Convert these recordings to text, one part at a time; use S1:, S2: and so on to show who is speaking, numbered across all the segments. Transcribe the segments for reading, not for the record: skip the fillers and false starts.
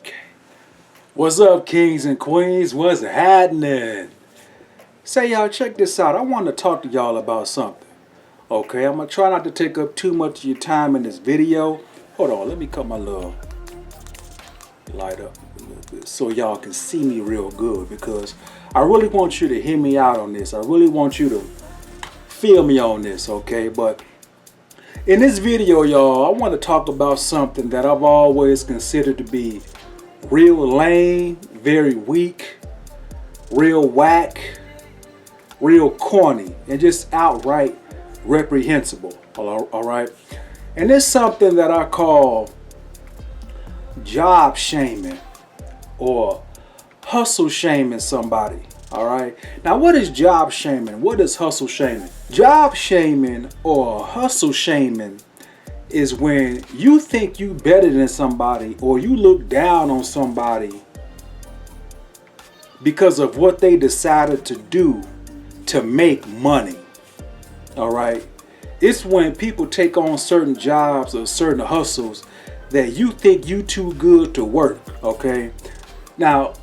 S1: Okay. What's up, kings and queens? What's happening? Say, y'all, check this out. I want to talk to y'all about something. Okay, I'm going to try not to take up too much of your time in this video. Hold on, let me cut my little light up a little bit so y'all can see me real good, because I really want you to hear me out on this. I really want you to feel me on this, okay? But in this video, y'all, I want to talk about something that I've always considered to be real lame, very weak, real whack, real corny, and just outright reprehensible. All right. And it's something that I call job shaming or hustle shaming somebody. All right. Now, what is job shaming? What is hustle shaming? Job shaming or hustle shaming is when you think you better than somebody, or you look down on somebody because of what they decided to do to make money. All right. It's when people take on certain jobs or certain hustles that you think you too good to work. Okay. Now,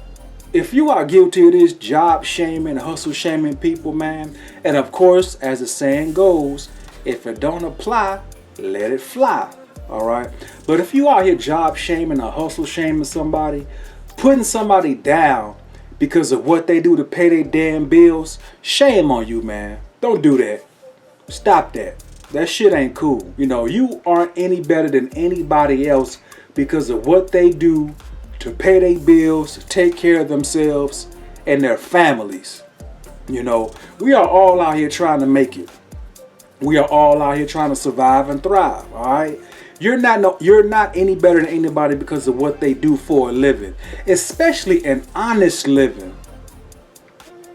S1: if you are guilty of this job shaming, hustle shaming people, man, and of course, as the saying goes, if it don't apply, let it fly. All right. But if you out here job shaming or hustle shaming somebody, putting somebody down because of what they do to pay their damn bills, shame on you, man. Don't do that. Stop that. That shit ain't cool. You know, you aren't any better than anybody else because of what they do to pay their bills, to take care of themselves and their families. You know, we are all out here trying to make it. We are all out here trying to survive and thrive. All right. You're not any better than anybody because of what they do for a living, especially an honest living.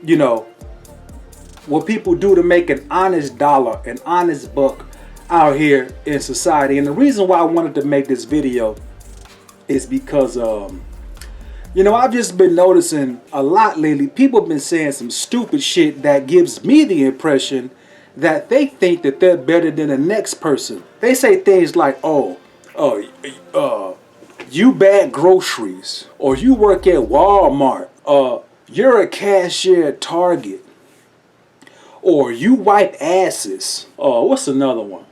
S1: You know, what people do to make an honest dollar, an honest buck out here in society. And the reason why I wanted to make this video is because, you know, I've just been noticing a lot lately. People have been saying some stupid shit that gives me the impression that they think that they're better than the next person. They say things like, you bag groceries, or you work at Walmart, you're a cashier at Target, or you wipe asses. What's another one?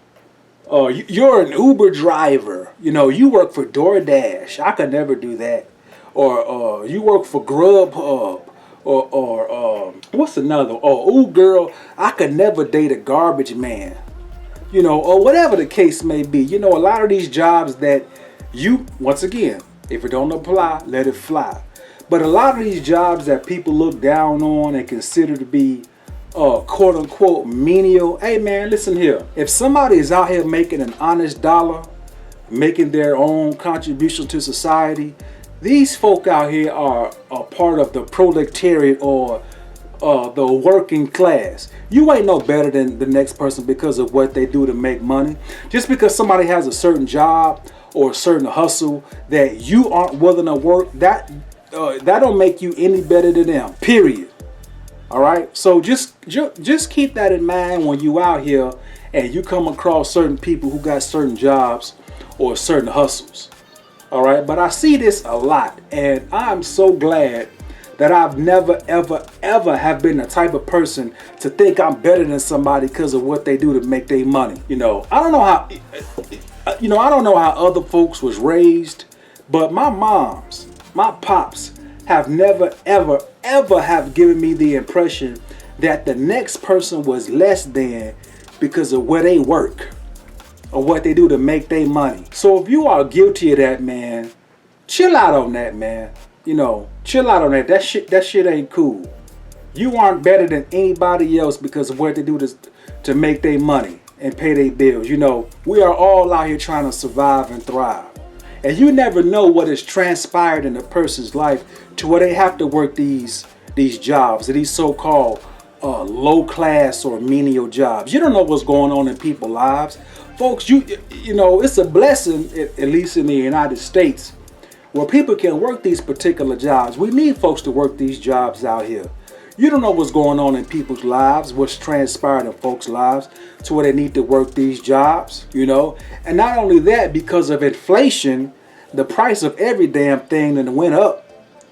S1: You're an Uber driver. You know, you work for DoorDash. I could never do that. Or you work for Grubhub. Or what's another? Oh, girl, I could never date a garbage man. You know, or whatever the case may be. You know, a lot of these jobs that you, once again, if it don't apply, let it fly. But a lot of these jobs that people look down on and consider to be quote unquote menial. Hey man, listen here. If somebody is out here making an honest dollar, making their own contribution to society, these folk out here are a part of the proletariat or the working class. You ain't no better than the next person because of what they do to make money. Just because somebody has a certain job or a certain hustle that you aren't willing to work, that don't make you any better than them. Period. All right. So just keep that in mind when you out here and you come across certain people who got certain jobs or certain hustles. All right. But I see this a lot, and I'm so glad that I've never, ever, ever have been the type of person to think I'm better than somebody because of what they do to make their money. You know, I don't know how other folks was raised, but my moms, my pops have never, ever, ever have given me the impression that the next person was less than because of where they work or what they do to make their money. So if you are guilty of that, man, chill out on that, man. You know, chill out on that. That shit ain't cool. You aren't better than anybody else because of what they do to make their money and pay their bills. You know, we are all out here trying to survive and thrive. And you never know what has transpired in a person's life to where they have to work these jobs, these so-called low class or menial jobs. You don't know what's going on in people's lives. Folks, you know, it's a blessing, at least in the United States, where people can work these particular jobs. We need folks to work these jobs out here. You don't know what's going on in people's lives, what's transpired in folks' lives to where they need to work these jobs, you know. And not only that, because of inflation, The price of every damn thing done went up.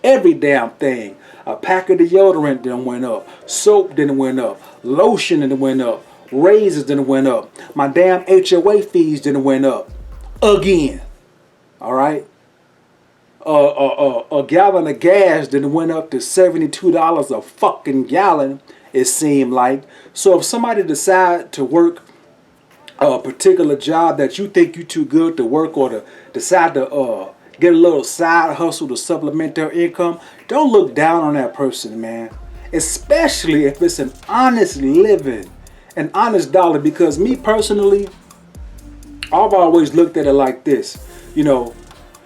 S1: Every damn thing. A pack of deodorant done went up. Soap done went up. Lotion done went up. Razors done went up. My damn HOA fees done went up. Again. Alright? A gallon of gas done went up to $72 a fucking gallon, it seemed like. So if somebody decide to work a particular job that you think you too good to work, or to decide to get a little side hustle to supplement their income, don't look down on that person, man. Especially if it's an honest living, an honest dollar. Because me personally, I've always looked at it like this. You know,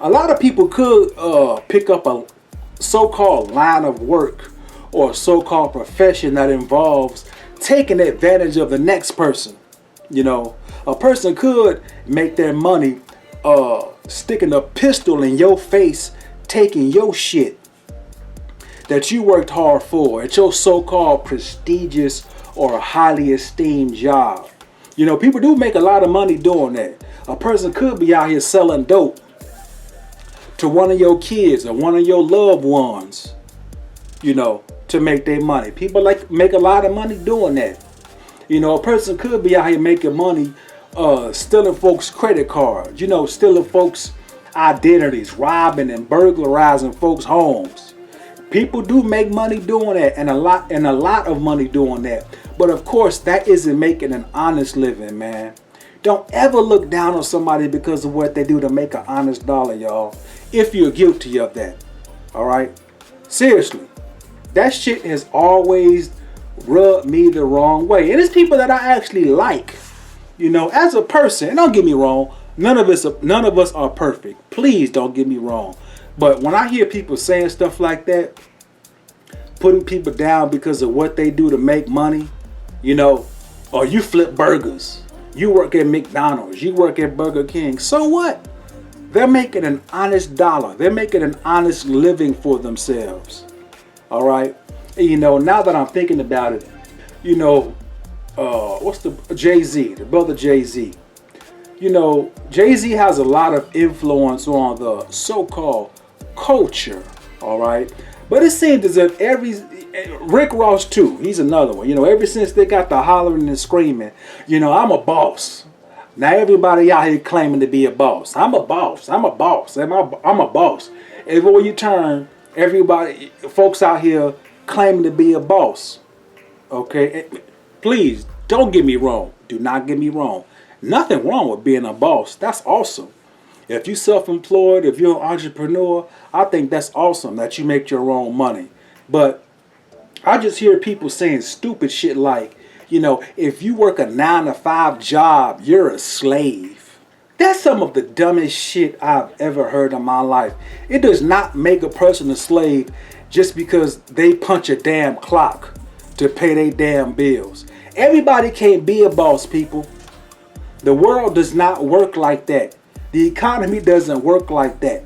S1: a lot of people could pick up a so-called line of work or a so-called profession that involves taking advantage of the next person. You know, a person could make their money sticking a pistol in your face, taking your shit that you worked hard for at your so-called prestigious or highly esteemed job. You know, people do make a lot of money doing that. A person could be out here selling dope to one of your kids or one of your loved ones, you know, to make their money. People make a lot of money doing that. You know, a person could be out here making money stealing folks' credit cards, you know, stealing folks' identities, robbing and burglarizing folks' homes. People do make money doing that, and a lot of money doing that. But of course, that isn't making an honest living, man. Don't ever look down on somebody because of what they do to make an honest dollar, y'all. If you're guilty of that. All right? Seriously. That shit has always rubbed me the wrong way. And it's people that I actually like. You know, as a person, and don't get me wrong, none of us are perfect. Please don't get me wrong. But when I hear people saying stuff like that, putting people down because of what they do to make money, you know, or you flip burgers, you work at McDonald's, you work at Burger King, so what? They're making an honest dollar. They're making an honest living for themselves. All right? And, you know, now that I'm thinking about it, you know, what's the Jay-Z, the brother Jay-Z. You know, Jay-Z has a lot of influence on the so-called culture, all right? But it seems as if Rick Ross too, he's another one. You know, ever since they got the hollering and screaming, you know, I'm a boss. Now everybody out here claiming to be a boss. I'm a boss. I'm a boss. I'm a boss. Everywhere you turn, folks out here claiming to be a boss. Okay? Please, don't get me wrong. Do not get me wrong. Nothing wrong with being a boss. That's awesome. If you're self-employed, if you're an entrepreneur, I think that's awesome that you make your own money. But I just hear people saying stupid shit like, you know, if you work a 9-to-5 job, you're a slave. That's some of the dumbest shit I've ever heard in my life. It does not make a person a slave just because they punch a damn clock to pay their damn bills. Everybody can't be a boss, people. The world does not work like that. The economy doesn't work like that.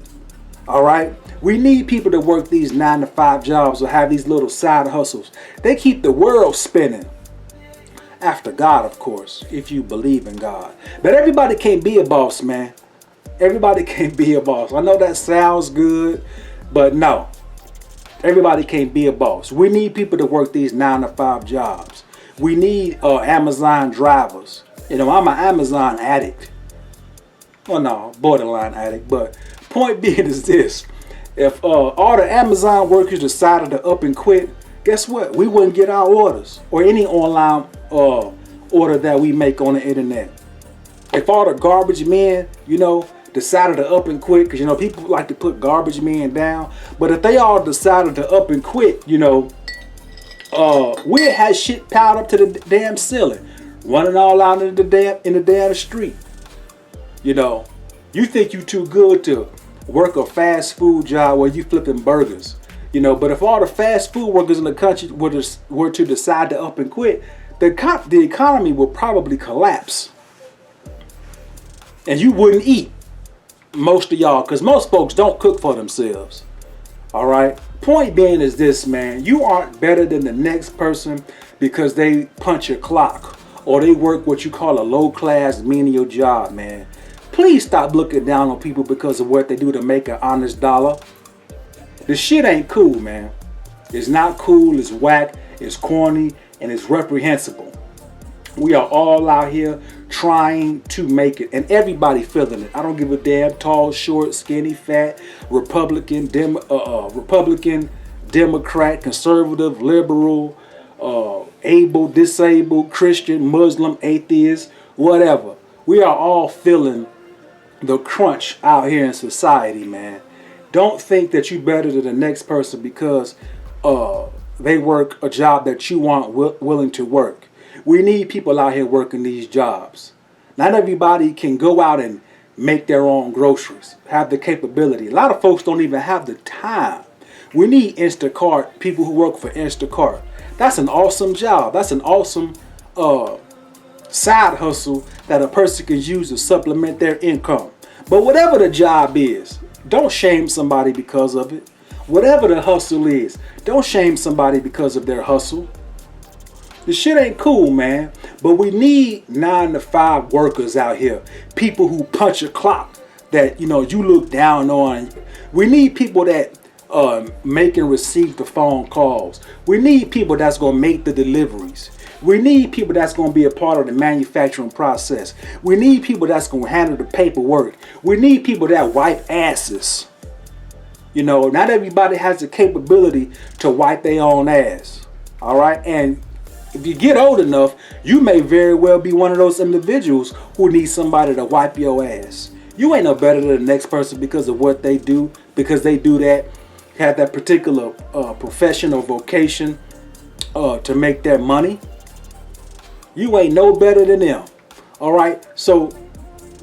S1: All right? We need people to work these 9-to-5 jobs or have these little side hustles. They keep the world spinning. After God, of course, if you believe in God. But everybody can't be a boss, man. Everybody can't be a boss. I know that sounds good, but no. Everybody can't be a boss. We need people to work these 9-to-5 jobs. We need Amazon drivers. You know, I'm an Amazon addict. Well, no, borderline addict. But point being is this. If all the Amazon workers decided to up and quit, guess what? We wouldn't get our orders or any online order that we make on the internet. If all the garbage men, you know, decided to up and quit, because, you know, people like to put garbage men down. But if they all decided to up and quit, you know, we'd have shit piled up to the damn ceiling, running all out in the damn street. You know, you think you too good to work a fast food job where you flipping burgers. You know, but if all the fast food workers in the country were to decide to up and quit, the economy would probably collapse. And you wouldn't eat, most of y'all, because most folks don't cook for themselves. All right? Point being is this, man. You aren't better than the next person because they punch a clock or they work what you call a low-class menial job, man. Please stop looking down on people because of what they do to make an honest dollar. The shit ain't cool, man. It's not cool, it's whack, it's corny, and it's reprehensible. We are all out here trying to make it, and everybody feeling it. I don't give a damn, tall, short, skinny, fat, Republican, Democrat, conservative, liberal, able, disabled, Christian, Muslim, atheist, whatever. We are all feeling the crunch out here in society, man. Don't think that you better than the next person because they work a job that you aren't willing to work. We need people out here working these jobs. Not everybody can go out and make their own groceries, have the capability. A lot of folks don't even have the time. We need Instacart, people who work for Instacart. That's an awesome job. That's an awesome side hustle that a person can use to supplement their income. But whatever the job is, don't shame somebody because of it. Whatever the hustle is, don't shame somebody because of their hustle. The shit ain't cool, man. But we need 9-to-5 workers out here. People who punch a clock that, you look down on. We need people that make and receive the phone calls. We need people that's going to make the deliveries. We need people that's going to be a part of the manufacturing process. We need people that's going to handle the paperwork. We need people that wipe asses. Not everybody has the capability to wipe their own ass. All right? And if you get old enough, you may very well be one of those individuals who need somebody to wipe your ass. You ain't no better than the next person because of what they do, because they do that, have that particular profession or vocation to make their money. You ain't no better than them. All right? So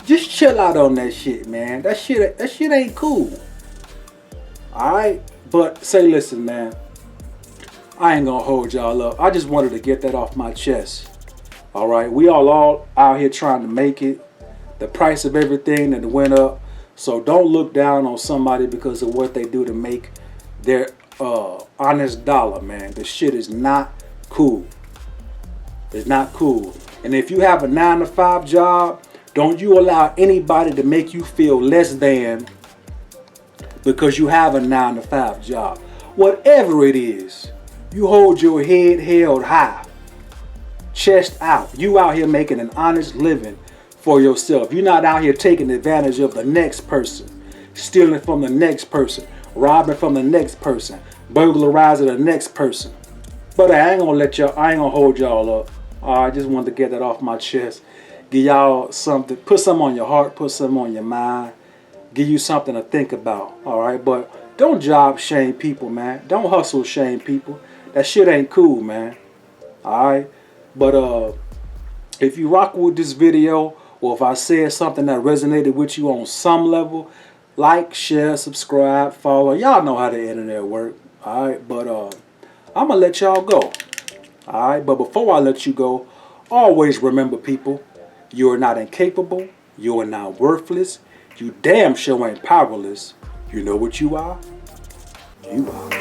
S1: just chill out on that shit, man. That shit ain't cool. All right? But say, listen, man. I ain't gonna hold y'all up. I just wanted to get that off my chest. All right? We all out here trying to make it. The price of everything that went up. So don't look down on somebody because of what they do to make their honest dollar, man. The shit is not cool. It's not cool. And if you have a 9-to-5 job, don't you allow anybody to make you feel less than because you have a 9-to-5 job. Whatever it is, you hold your head held high, chest out. You out here making an honest living for yourself. You're not out here taking advantage of the next person, stealing from the next person, robbing from the next person, burglarizing the next person. But I ain't gonna hold y'all up. I just wanted to get that off my chest. Give y'all something, put something on your heart, put something on your mind, give you something to think about. All right, but don't job shame people, man. Don't hustle shame people. That shit ain't cool, man. All right, but if you rock with this video, or if I said something that resonated with you on some level, like, share, subscribe, follow. Y'all know how the internet work. All right, but I'm gonna let y'all go. All right, but before I let you go, always remember, people, you are not incapable. You are not worthless. You damn sure ain't powerless. You know what you are? You are.